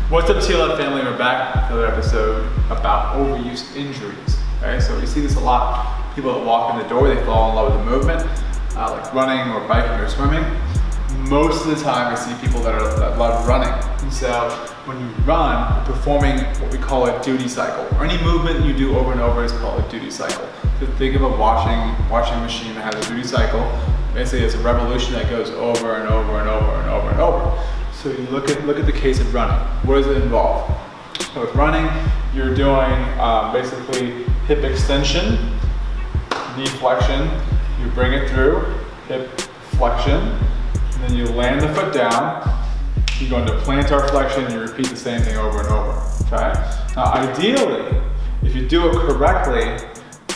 What's up, TLF family? We're back with another episode about overuse injuries. Right? So we see this a lot. People that walk in the door, they fall in love with the movement, like running or biking or swimming. Most of the time, we see people that love running. And so when you run, you're performing what we call a duty cycle. Or any movement you do over and over is called a duty cycle. So think of a washing machine that has a duty cycle. Basically, it's a revolution that goes over and over and over and over and over. So you look at the case of running. What does it involve? So with running, you're doing basically hip extension, knee flexion. You bring it through, hip flexion, and then you land the foot down. You go into plantar flexion, and you repeat the same thing over and over. Okay? Now, ideally, if you do it correctly,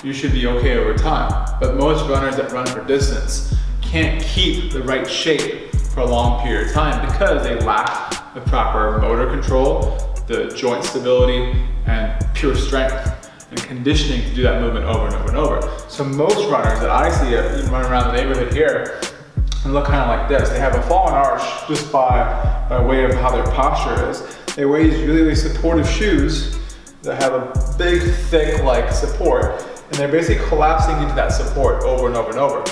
you should be okay over time. But most runners that run for distance can't keep the right shape for a long period of time because they lack the proper motor control, the joint stability, and pure strength and conditioning to do that movement over and over and over. So most runners that I see even running around the neighborhood here and look kind of like this. They have a fallen arch just by way of how their posture is. They wear these really supportive shoes that have a big, thick support, and they're basically collapsing into that support over and over and over.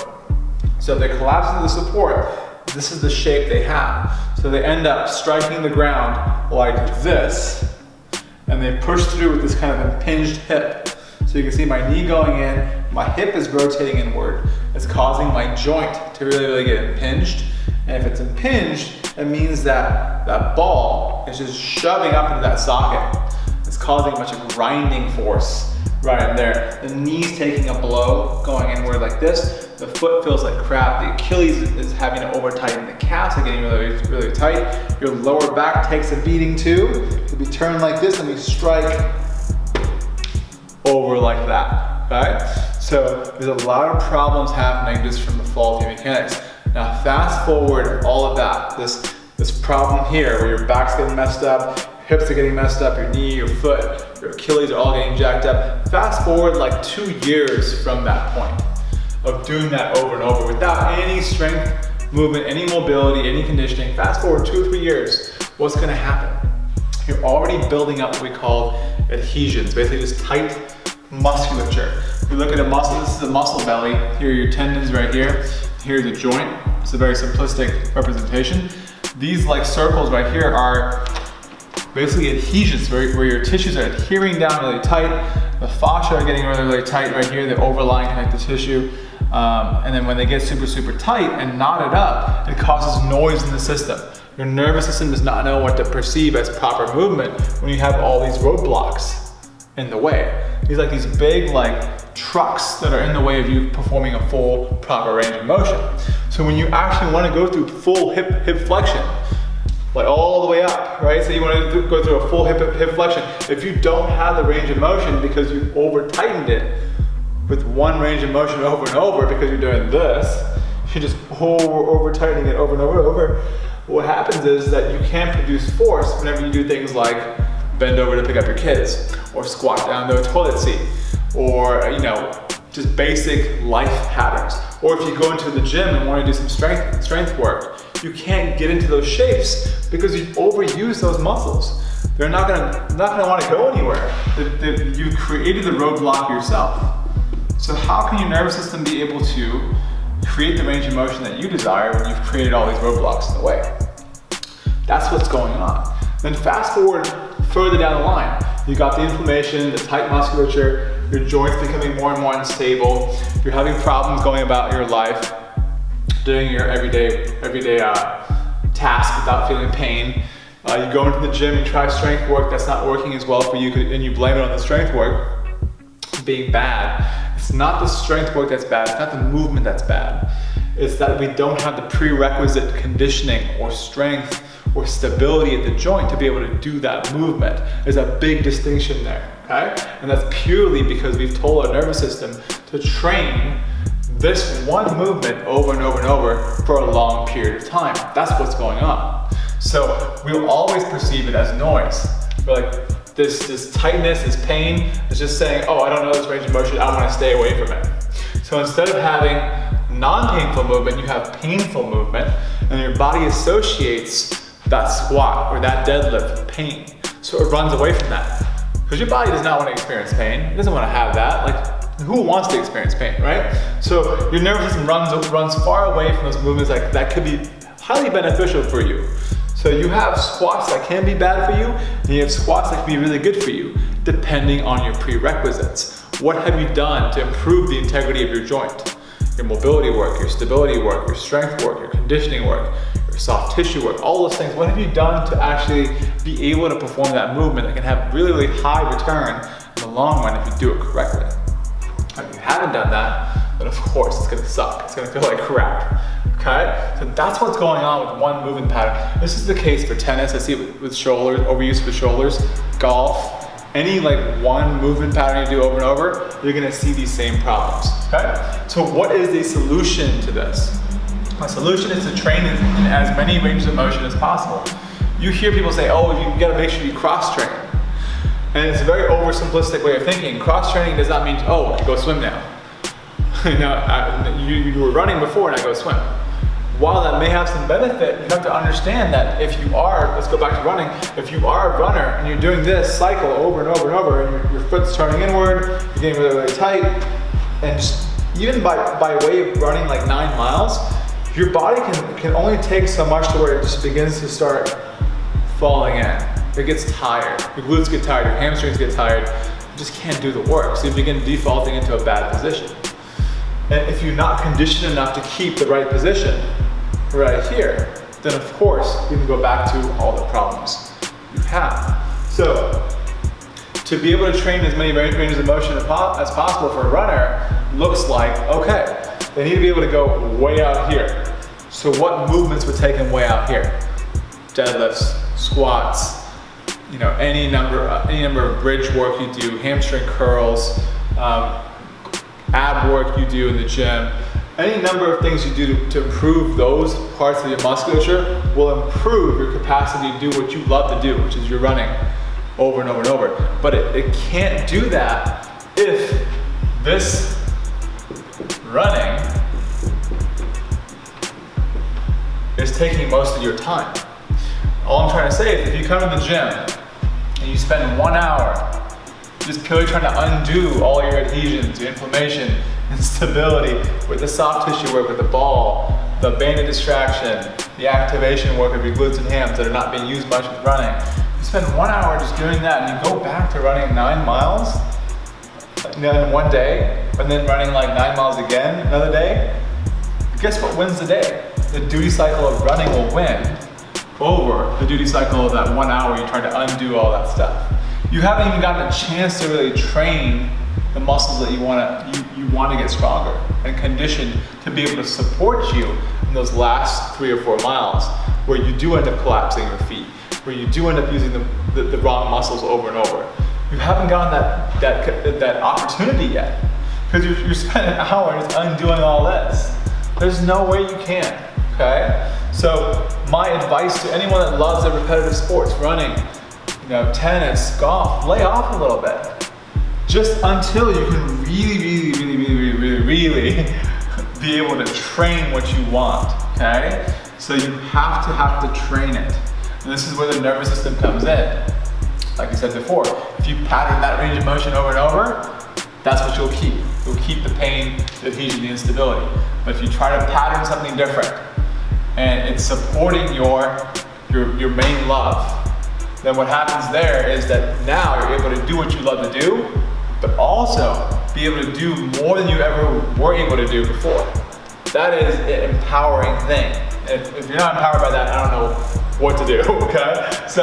So if they collapse into the support, this is the shape they have. So they end up striking the ground like this, and they push through with this kind of impinged hip. So you can see my knee going in, my hip is rotating inward. It's causing my joint to really get impinged. And if it's impinged, it means that that ball is just shoving up into that socket. It's causing a bunch of grinding force right in there. The knee's taking a blow going inward like this. The foot feels like crap. The Achilles is having to over tighten. The calves are getting really tight. Your lower back takes a beating too. You'll be turned like this and we strike over like that, right? So there's a lot of problems happening just from the faulty mechanics. Now fast forward all of that, this problem here where your back's getting messed up, hips are getting messed up, your knee, your foot, your Achilles are all getting jacked up. Fast forward like 2 years from that point of doing that over and over without any strength, movement, any mobility, any conditioning. Fast forward 2 or 3 years, what's gonna happen? You're already building up what we call adhesions, basically just tight musculature. If you look at a muscle, this is a muscle belly. Here are your tendons right here. Here's a joint. It's a very simplistic representation. These circles right here are basically adhesions where your tissues are adhering down really tight. The fascia are getting really tight right here, the overlying connective tissue. And then when they get super tight and knotted up, it causes noise in the system. Your nervous system does not know what to perceive as proper movement when you have all these roadblocks in the way. These big trucks that are in the way of you performing a full proper range of motion. So when you actually want to go through full hip flexion, all the way up, right? So you want to go through a full hip flexion. If you don't have the range of motion because you over tightened it with one range of motion over and over because you're doing this, you're just over tightening it over and over and over. What happens is that you can't produce force whenever you do things like bend over to pick up your kids, or squat down to a toilet seat, or just basic life patterns. Or if you go into the gym and want to do some strength work, you can't get into those shapes because you've overused those muscles. They're not gonna want to go anywhere. You've created the roadblock yourself. So how can your nervous system be able to create the range of motion that you desire when you've created all these roadblocks in the way? That's what's going on. Then fast forward further down the line. You got the inflammation, the tight musculature, your joints becoming more and more unstable. You're having problems going about your life, doing your everyday task without feeling pain. You go into the gym and try strength work that's not working as well for you, and you blame it on the strength work being bad. It's not the strength work that's bad, it's not the movement that's bad. It's that we don't have the prerequisite conditioning or strength or stability at the joint to be able to do that movement. There's a big distinction there, okay? And that's purely because we've told our nervous system to train this one movement over and over and over for a long period of time. That's what's going on. So we'll always perceive it as noise. We're like, this tightness, this pain is just saying, oh, I don't know this range of motion, I want to stay away from it. So instead of having non-painful movement, you have painful movement, and your body associates that squat or that deadlift pain. So it runs away from that. Because your body does not want to experience pain. It doesn't want to have that. Like, who wants to experience pain, right? So your nervous system runs far away from those movements that could be highly beneficial for you. So you have squats that can be bad for you, and you have squats that can be really good for you, depending on your prerequisites. What have you done to improve the integrity of your joint? Your mobility work, your stability work, your strength work, your conditioning work, your soft tissue work, all those things. What have you done to actually be able to perform that movement that can have really, really high return in the long run if you do it correctly? If you haven't done that, then of course it's gonna suck. It's gonna feel like crap, okay? So that's what's going on with one movement pattern. This is the case for tennis. I see it with shoulders, overuse with shoulders, golf, any like one movement pattern you do over and over, you're gonna see these same problems, okay? So what is the solution to this? My solution is to train in as many ranges of motion as possible. You hear people say, oh, you gotta make sure you cross-train. And it's a very oversimplistic way of thinking. Cross-training does not mean, oh, I go swim now. You were running before and I go swim. While that may have some benefit, you have to understand that if you are, let's go back to running, if you are a runner and you're doing this cycle over and over and over, and your foot's turning inward, you're getting really, really tight, and just even by way of running like 9 miles, your body can only take so much to where it just begins to start falling in. It gets tired, your glutes get tired, your hamstrings get tired, you just can't do the work, so you begin defaulting into a bad position. And if you're not conditioned enough to keep the right position, right here, then of course you can go back to all the problems you have. So to be able to train as many ranges of motion as possible for a runner looks like, okay, they need to be able to go way out here. So what movements would take them way out here? Deadlifts, squats, any number of bridge work you do, hamstring curls, ab work you do in the gym. Any number of things you do to improve those parts of your musculature will improve your capacity to do what you love to do, which is your running over and over and over. But it can't do that if this running is taking most of your time. All I'm trying to say is if you come to the gym and you spend 1 hour just purely trying to undo all your adhesions, your inflammation, instability with the soft tissue work with the ball, the banded distraction, the activation work of your glutes and hams that are not being used much with running. You spend 1 hour just doing that and you go back to running 9 miles in one day, and then running like 9 miles again another day. Guess what wins the day? The duty cycle of running will win over the duty cycle of that 1 hour you're trying to undo all that stuff. You haven't even gotten a chance to really train the muscles that you want to get stronger and conditioned to be able to support you in those last 3 or 4 miles where you do end up collapsing your feet, where you do end up using the wrong muscles over and over. You haven't gotten that opportunity yet because you're spending an hour just undoing all this. There's no way you can, okay? So my advice to anyone that loves a repetitive sports, running, tennis, golf, lay off a little bit. Just until you can really be able to train what you want, okay? So you have to train it. And this is where the nervous system comes in. Like I said before, if you pattern that range of motion over and over, that's what you'll keep. You'll keep the pain, the adhesion, the instability. But if you try to pattern something different, and it's supporting your main love, then what happens there is that now you're able to do what you love to do, but also be able to do more than you ever were able to do before. That is an empowering thing. If you're not empowered by that, I don't know what to do, okay? So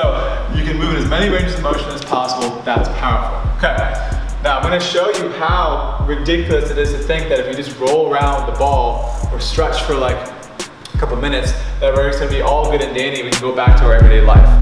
you can move in as many ranges of motion as possible. That's powerful, okay? Now I'm gonna show you how ridiculous it is to think that if you just roll around with the ball or stretch for like a couple minutes, that it's gonna be all good and dandy, we can go back to our everyday life.